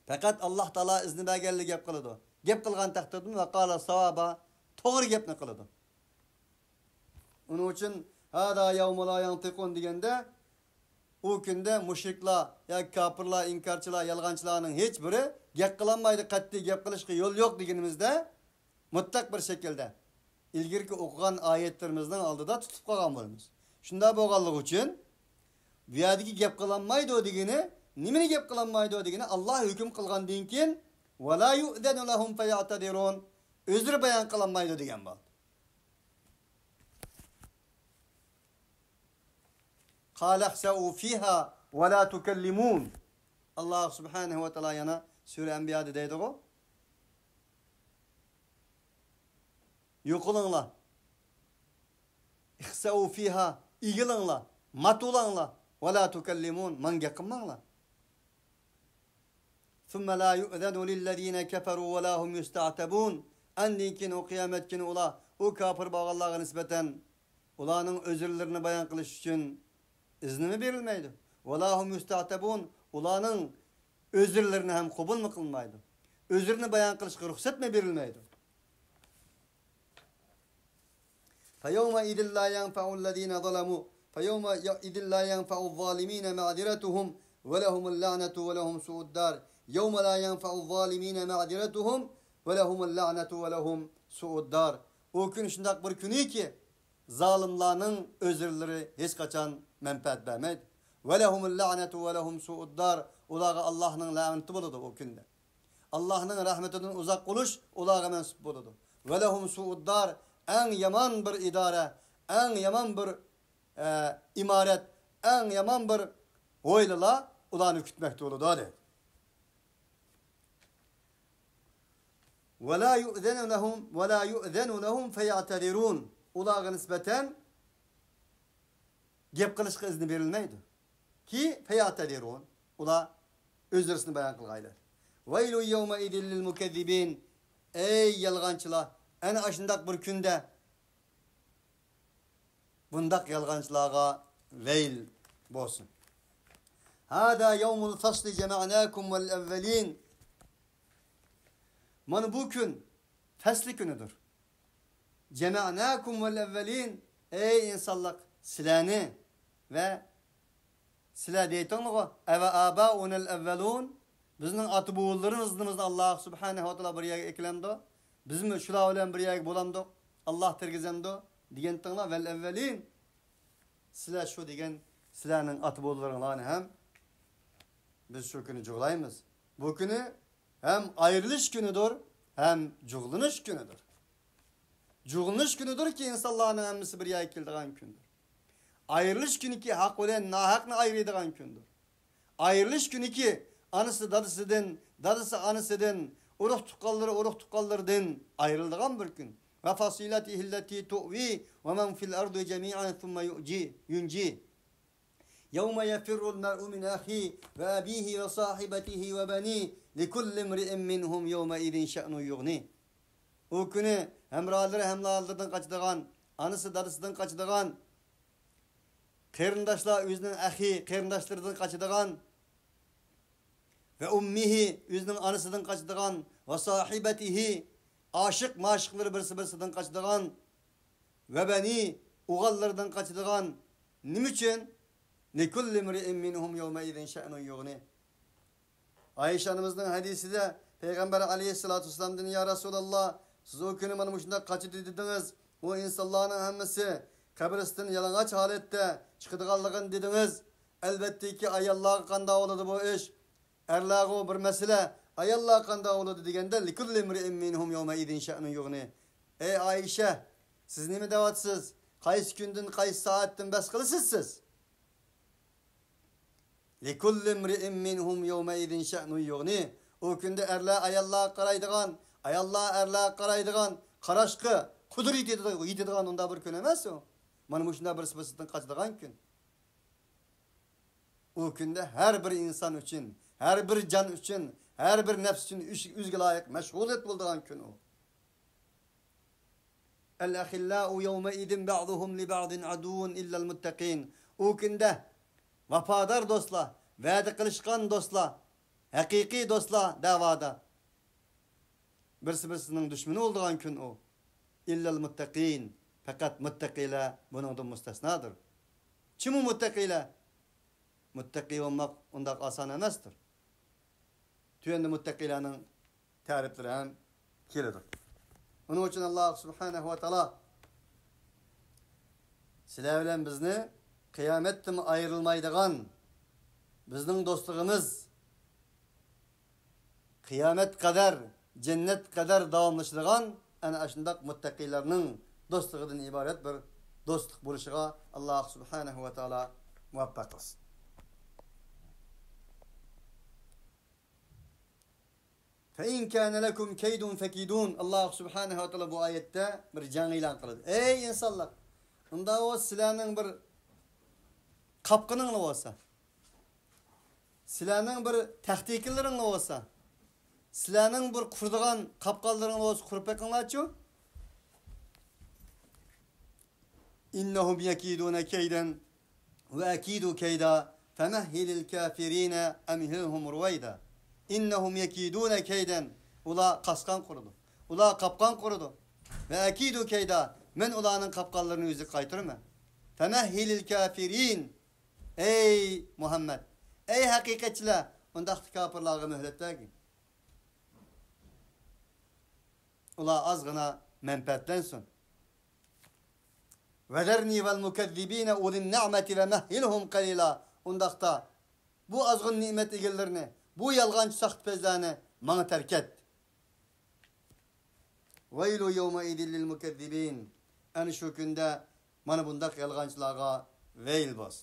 Fakat Allah Teala izni bergenli gep kılıdı. Gep kılgan takdirde ve qala sawaba, to'g'ri gepni qiladi. Onun için hada yevmu la yantikun degende o günde müşrikler, ya kafirler, inkarçılar, yalgancılarının hiçbiri gep kılanmaydı, katli gep kılışkı yol yok degenimizde mutlak bir şekilde ilgirki okugan ayetlerimizden aldıda tutup kalgan bolamiz. Şunda boğallık için viyadiki gep kılanmaydı o degeni, nimeni gep kılanmaydı o degeni Allah hüküm kılgan dinkin ve la yu'denu lehum feya'tedirun, özür bayan kılanmaydı degen bol. قال اخسأوا فيها ولا تكلمون. Allah subhanehu ve teala yana Sure Enbiya'da deydi o. Yukulunla. İhsa'u fiha. İgilinla. Matulanla. Ve la tukellimun. Man yakınmanla. ثُمَّ لَا يُؤْذَنُ لِلَّذ۪ينَ كَفَرُوا وَلَا هُمْ يُسْتَعْتَبُونَ. Endikin o kıyamet günü ula. O kafir bağallağa nispeten ulanın özürlerini bayan kılış için iznimi verilmeydi. Valahum müsta'tebun, ulanın özürlerini hem kabul mu kılmaydı? Özürünü bayan kılışka ruhsat mı verilmeydi? فَيَوْمَ اِذٍ لَا يَنْفَعُ الَّذ۪ينَ ظَلَمُوا فَيَوْمَ اِذٍ لَا يَنْفَعُ الظَّالِم۪ينَ مَعْدِرَتُهُمْ وَلَهُمُ اللَّعْنَةُ وَلَهُمْ سُوءُ الدَّارِ يَوْمَ لَا يَنْفَعُ الظَّالِم۪ينَ مَعْدِرَتُهُمْ وَلَهُمُ اللَّعْنَةُ وَلَهُمْ سُوءُ الدَّارِ. O gün şundak bir günü ki zalimlarının özürleri hiç kaçan menfaat vermeydi. Ve lehumul la'netu ve lehum su'uddar. Ulağa Allah'ın laneti buludu o günde. Allah'ın rahmetinden uzak oluş ulağa mensup buludu. Ve lehum su'uddar. En yaman bir idare, en yaman bir imaret, en yaman bir oylala ulağını kütmekte oludu. Hadi. Ve la yu'zenu lehum feya'tedirun. Ulağa nispeten gep kılışkı izni verilmeydi. Ki feya'tedirun. Ula özürsünü bayan kılgaylar. Veylu yevme idillil mukezzibin. Ey yalgancılar. En aşındak bir günde bundak yalgancılara veil bolsun. Hada yevmul fasli cema'nakum vel evvelin. Man bu gün fasli günüdür. Cema'nakum vel evvelin. Ey insanlık, sileni ve Sizler deytiniz eve abaunel evvelun. Bizning ata-bobolarimizni Allah subhanahu wa taala bir yerga eklemdi. Bizmi shular bilan bir yerga bo'lamdik. Allah tirgizamdi degantinglar vel evvelin. Sizlar shu degan sizlarning ata-bobolaringlarni ham biz shu kuni jug'laymiz. Bu kuni hem ayrilish kunidir, hem jug'lanish kunidir. Jug'lanish kunidir ki insanlarning hammasi bir yerga keladigan kundir. Ayrilish günü ki hak bilan nahaqni ayıradigan kundir. Ayrilish günü ki anısı dadısıdan, dadısı anısıdan, urug' tuqqanlardan ayrıladigan bir gün. Ve fasilatihi allati tu'vi ve men fil ardi jami'an thumma yunji. Yevme yefirru'l mer'u min ahi ve abihi ve sahibatihi ve bani likulli imri'in minhum yevme idin şe'nu yughni. O günü hemraları hemlallardan kaçadigan, anısı dadısıdan kaçadigan, qarindoshlar o'zining ahi, qarindoshlaridan qochadigan ve ummihi o'zining onasidan qochadigan ve sahibatihi aşık maşıkları birisi-birisidan qochadigan ve bani o'g'illaridan qochadigan. Nima uchun? Likulli imri'in minhum yawma idin sha'nun yughni. Ayşe anamızın hadisinde Peygamber aleyhissalatu vesselam'dan ya Resulallah siz o günü bana şunda kaçıdı dediniz. O insanların hammasi kabristan yalang'och holatda chiqadiganligini dediniz. Elbette ki ayollar qanday bo'ladi bu ish. Erlarga bir masala ayollar qanday bo'ladi deganda likulli imri'in minhum yawma idin sha'nun yughni. Ey Ayşe siz nima deyatsiz? Qaysi kundan qaysi soatdan bas qilasiz siz? Likulli imri'in minhum yawma idin sha'nun yughni. O kunda erlar ayollar qaraydigan, ayollar erlar qaraydigan qarashqi qudrat yetadigan unda bir kun emas o. Mana bu shunda birisi-birisidan qochadigan kun. O kunda her bir inson uchun, her bir jon uchun, her bir nafs uchun o'ziga loyiq mashg'uliyat bo'ladigan kun o. El-ahillau yawma idin ba'duhum li ba'din aduwwun illa al-muttaqin. O kunda vafodor do'stlar, va'da qilishgan do'stlar, haqiqiy do'stlar da'voda birisi-birisining dushmani bo'ladigan kun o. İllal muttaqin. Fakat muttaqiler bundan mustasnadır. Kim o muttaqiler? Muttaqi olmak ondan asan emasdir. Tüyende muttaqilerin tarifleri hem kelidir. Onun için Allah subhanahu ve taala sizler bilen bizni kıyamettim ayrılmaydigan bizning dostluğumuz kıyamet kadar, cennet kadar davamlaşadigan ana shundoq muttaqilarning dostluğundan ibaret bir dostluk buluşuğa Allah subhanahu ve taala muvaffaq qilsin. فَاِنْ كَانَ لَكُمْ كَيْدٌ فَكِيدُونَ Allah subhanahu ve taala bu ayette bir can ilan qiladi. Ey insanlar! Unda o sizlarning bir qapqıninglar olsa, sizlarning bir taxtikilaringlar olsa, sizlarning bir qurdigan qapqanlaringlar olsa qurib beqinglarchi? İnnehum yekidune keyden ve akidu keyda femehhilil kafirine emhilhum ruvayda. İnnehum yekidune keyden. Ula kaskan kurudu. Ula kapkan kurudu. Ve akidu keyda. Men ulanın kapkanlarını yüzü kaytırma. Femehhilil kafirin. Ey Muhammed. Ey hakikatçiler. Ondaki kapırlığa mühlet vergin. Ula azgına menfaatlensin. وَذَرْنِي وَالْمُكَذِّب۪ينَ اُذِ النَّعْمَةِ وَمَهِّلْهُمْ قَلِيلًا Ondakta bu azgın nimet egellerini, bu yalgancı sahtpezlerini bana terk et. وَيْلُ يَوْمَ اِذٍ لِلْمُكَذِّب۪ينَ En şu günde bana bundak yalgancılara veil bas.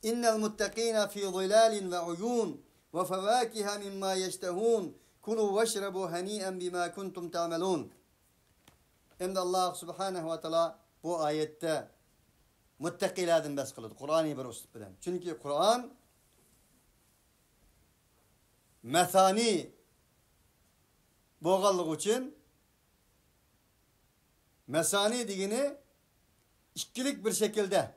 اِنَّ الْمُتَّقِينَ فِي ظِلَالٍ وَعُيُونَ وَفَوَاكِهَ مِمَّا يَشْتَهُونَ كُلُوا وَاشْرَبُوا هَنِيئًا بِمَا كُنْتُمْ تَعْمَلُونَ Hem de Allah subhanahu ve taala bu ayette muttaqilardan bas qiladi. Qur'oniy bir uslub bilan. Chunki Qur'on masani bo'lganligi uchun masani degani ikkilik bir şekilde,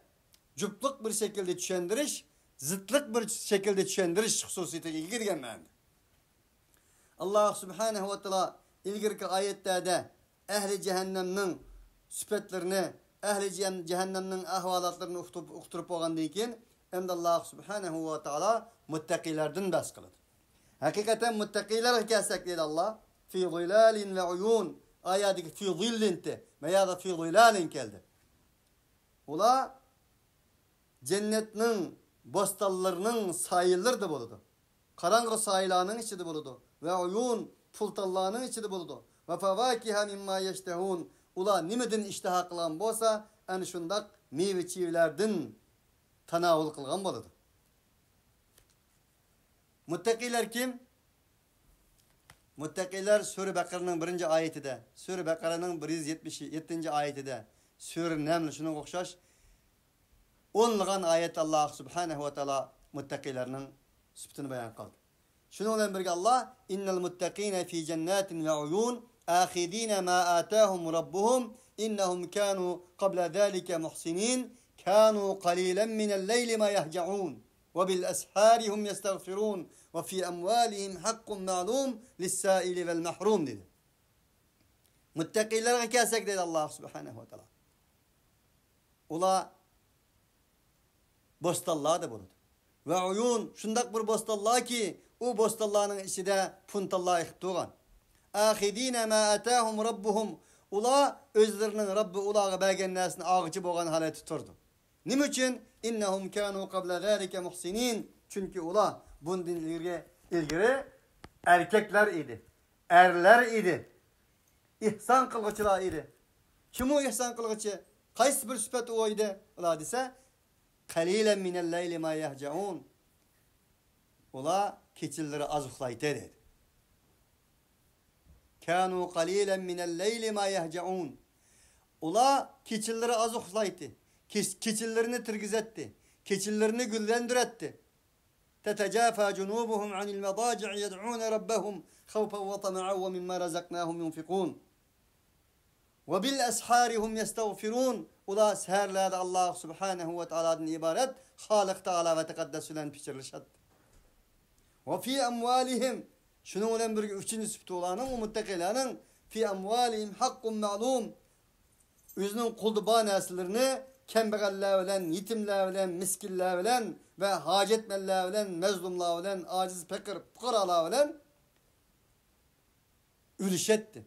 juftlik bir şekilde tushundirish, zidlik bir şekilde tushundirish xususiyatiga ega kelgan ma'noda. Allah subhanahu ve taala ilgirki oyatlerde ehli cehennemning sifatlarini, ehli cehennemning ahvolatlarini uqtirib olgandan keyin hem de Allah subhanahu ve taala muttakilerden bas kılıdı. Hakikaten muttakiler hikâsek dedi Allah. Fi zilâlin ve uyûn. Ayadaki fi zillinti. Veya da fi zilalin geldi. Ula cennetinin bostallarının sayıları da buludu. Karangı sayılarının içi de buludu. Ve uyûn pultallarının içi de buludu. Ve fevâkiha mimma yeştehûn. Ula nimedin iştiha kılan bolsa en şundak meyve çiğlerden tanavul kılgan buludu. Muttakiler kim? Muttakiler Sure Bakara'nın 1. ayetide, Sure Bakara'nın 177. ayetide, Sure Neml şuna okşaş, onluğan ayet Allah subhanahu ve taala muttakilerinin sıfatını beyan kıldı. Şununla birlikte Allah, innel muttakine fi cennetin ve uyun, ahidine ma atahum rabbuhum, innehum kanu qabla zalika muhsinin, kanu qalilan minel leyli ma yahca'un. وَبِالْأَسْحَارِ هُمْ يَسْتَغْفِرُونَ وَفِي أَمْوَالِهِمْ حَقٌّ مَعْلُومٌ لِلسَّائِلِ وَالْمَحْرُومِ dedi. Muttakiler hikâsek dedi Allah subhanahu wa ta'ala. Ula bostallığa da buludu. Ve uyun şundak bir bostallığa ki o bostallığının içi de puntallığa ihtuğan. Ahidine ma atahum rabbuhum. Ula özlerinin Rabbi ulağı belgenlersin ağıcı boğan hale tuturdu. Nim için? İnnehum kânû qabla zâlike muhsinin. Çünkü ula bundan ilgiri erkekler idi. Erler idi. İhsan kılgıçılar idi. Kim o ihsan kılgıçı? Qaysi bir süpet o idi? Ula dese qalilen minel leyli ma yahcaun. Ula keçilleri az uxlaydı dedi. Kânû qalilen minel leyli ma yahcaun. Ula keçilleri az uxlaydı. Keçillerini tirgizetti. Keçillerini güllendiretti. Tetecafa cunubuhum anil medaci'i yed'un rabbahum khawfen ve tama'an ve mimma razaqnahum yunfikun. Ve bil asharihum yestağfirun. Ula seherlerde Allah subhanahu ve ta'ala'dan ibaret Halik Teala ve Tekaddesulen pişirilişat. Ve fi emvalihim şunun bir üçüncü sıfatı olanın o muttakilerin fi emvalihim hakkun ma'lum. Özünün kulduba nesillerini kembegaller bilen, yetimler bilen, miskinler bilen ve hacetmenler bilen, mezlumlar bilen, aciz pekir, fukaralar bilen ülüşetti.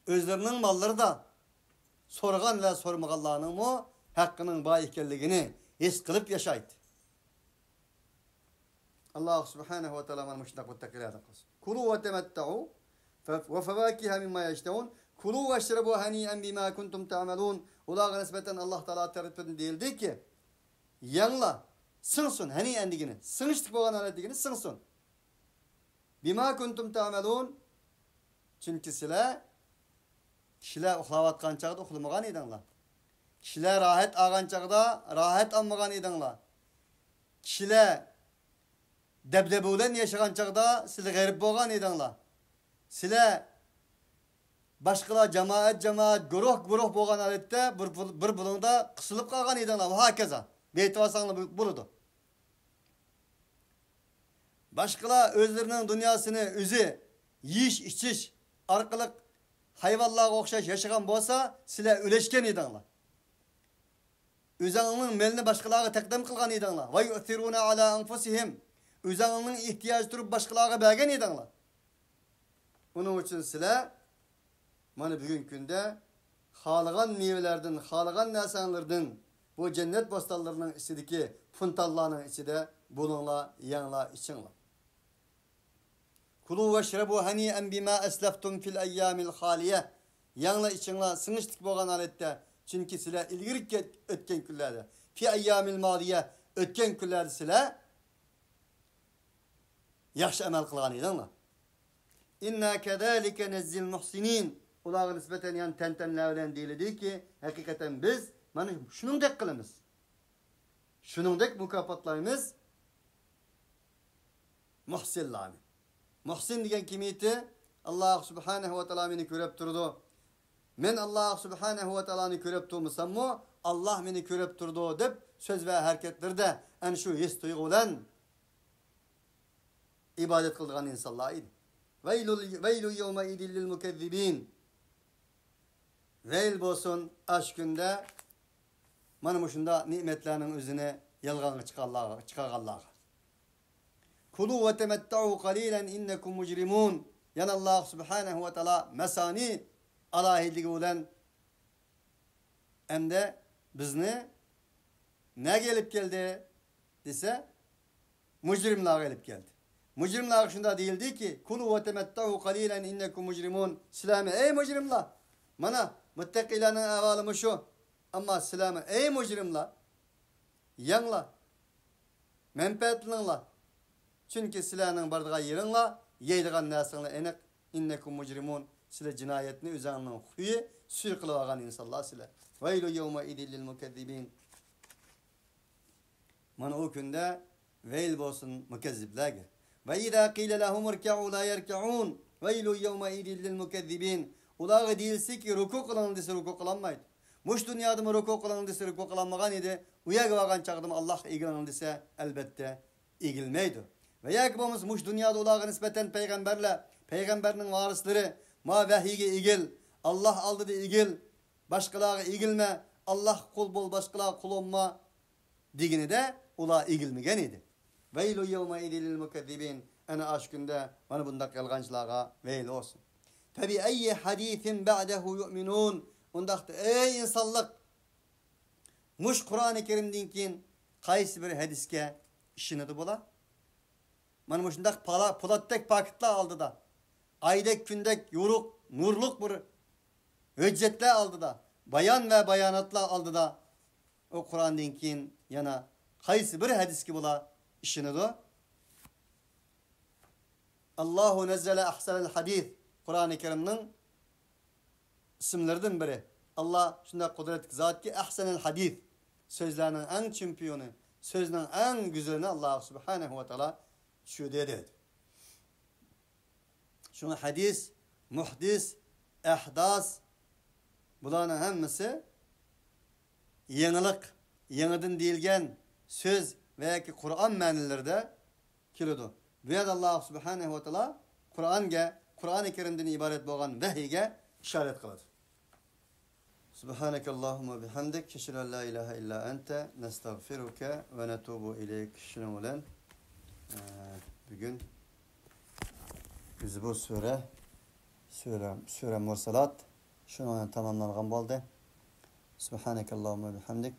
Özlerinin malları da sorgan ve sormagallarının mu hakkının bayikelliğini his kılıp yaşaydı. Allah subhanahu ve teala müştak muttakilerden kılsın. Kulu ve temetta'u ve fevakiha mimma yeştehun. Kulu ve şrebu haniyen bima kuntum ta'melun. Ulağa nispeten Allah Teala tertibini değildi ki yanla sınsın haniyen digini. Sınıştık boğan alet digini sınsın. Bima kuntum ta'melun. Çünkü kişiler uxlavatkan çağda uxlamagan edinler. Kişiler rahat ağan çağda rahat almagan edinler. Kişiler debdebulen yaşagan çağda siz garip boğan edinler. Size başkalar cemaat, guruh boğan alette bir bulunda kısılıp kalgan edinler. Hakeza. Beytivasanlı buludu. Başkalar özlerinin dünyasını üzü, yiyiş, içiş, arkalık, hayvanlığa okşaş yaşagan bolsa, sizler üleşken edinler. Özlerinin melini başkalarına takdim kılgan edinler. Ve yu'thiruna ala anfusihim. Özlerinin ihtiyacı durup başkalarına bergen edinler. Bunun için sizler mana bugün günde xalagan meyvelerden, xalagan narsalardan bu cennet bostallarının içindeki puntallarının içinde bulunla, yanla, içinla. Kulu ve şrebu haniyen bima esleftum fil eyyamil haliye. Yanla, içinla, sınıştık boğan alette. Çünkü sizler ilgirik ötken küllerde. Fi eyyamil madiye ötken küllerde sizler yaxşı emel kılgan edinler. İnna kedalike nezzil muhsinin. Ulağa nispeten yani tentenlerden değildi ki hakikaten biz mana şunun dek kılımız. Şunun dek mükafatlarımız muhsinlarni. Muhsin degan kimiyeti Allah subhanahu ve taala meni körüp turdu. Men Allah subhanahu ve taala'nı körüp turmusammo Allah meni körüp turdu deb söz ve hareketlerde en şu his duygulan ibadet kılgan insanlar idi. Veylu yevme idil lil mukezzibin. Veyl bolsun aşk günde mana şunda nimetlerinin özüne yalğanı çıkarganlarga. Kulu ve temetta'u qalilan innekum mujrimun. Yana Allah subhanahu ve taala mesani alahidligi bilen emde bizni ne gelip geldi dese mujrimlar gelip geldi. Mujrimlar şunda değildi ki kulu ve temetta'u qalilan innekum mujrimun. Silame ey mujrimlar. Mana muttaqilarning ahvolimi şu. Amma silame ey mujrimlar. Yanla. Menfaatlaninglar. Çünkü silahның bardığa yeringlar, yeydigan narsanglar enek innekum mujrimun. Sizlar cinayetni özüңнің huyi suy qilib olgan insonlar sizlar. Vaylu yawma idil lil mukezzibin. Mana o kunda veyl bolsun mukezziblarga. Ve izâ qîle lahum irka'u la yerka'un. Veylu yawma idil lil mukezzibin. Ularga deyilse ki ruku kılın dese ruku kılanmaydı. Muş dünyada mı ruku kılın dese ruku kılanmagan idi. Uyaga vargan çağdım Allah igilin dese elbette igilmeydi. Ve yakibimiz muş dünyada ularga nispeten peygamberinin varisleri ma vahiyge igil, Allah aldı da igil, başkalarına igilme, Allah kul bol başkalarına kul olma digini de ular igilmegen idi. Veylu yevme idilil mukezzibin. Ana aşkında bana bunda yalgancılara veyl olsun. Febi ayyi hadithin ba'dehu yu'minun. Ondaqda ey insanlık muş Kur'an-ı Kerim'den keyin qaysi bir hadiske işinidi bola? Mana muşundaq polatdek paketler aldı da. Aydek kündek yoruk, nurluk bir hüccetler aldı da. Bayan ve bayanatlar aldı da. O Kur'an'dan keyin yana qaysi bir hadiske bola işinidi? Allahu nezzele ahsanel hadis. Kur'an-ı Kerim'nin isimlerden biri. Allah şunda kudretli zat ki ahsanel hadis. Sözlerinin en çempiyonu, sözlerinin en güzelini Allah subhanahu ve teala şu dedi. Şuna hadis, muhdis, ehdas buların hemmisi yenilik, yeniden değilgen söz veya ki Kur'an menileri kilidu. Ve Allah subhanahu ve teala Kur'an-ı Kerim'den ibaret olan vahiyge işaret kılır. Subhaneke Allahumma bihamdik. Keşire la ilahe illa ente. Nestağfiruke ve netubu ileyk. Şunu olan bugün biz bu sure Mursalat şunu tamamlangan oldu. Subhaneke Allahumma bihamdik.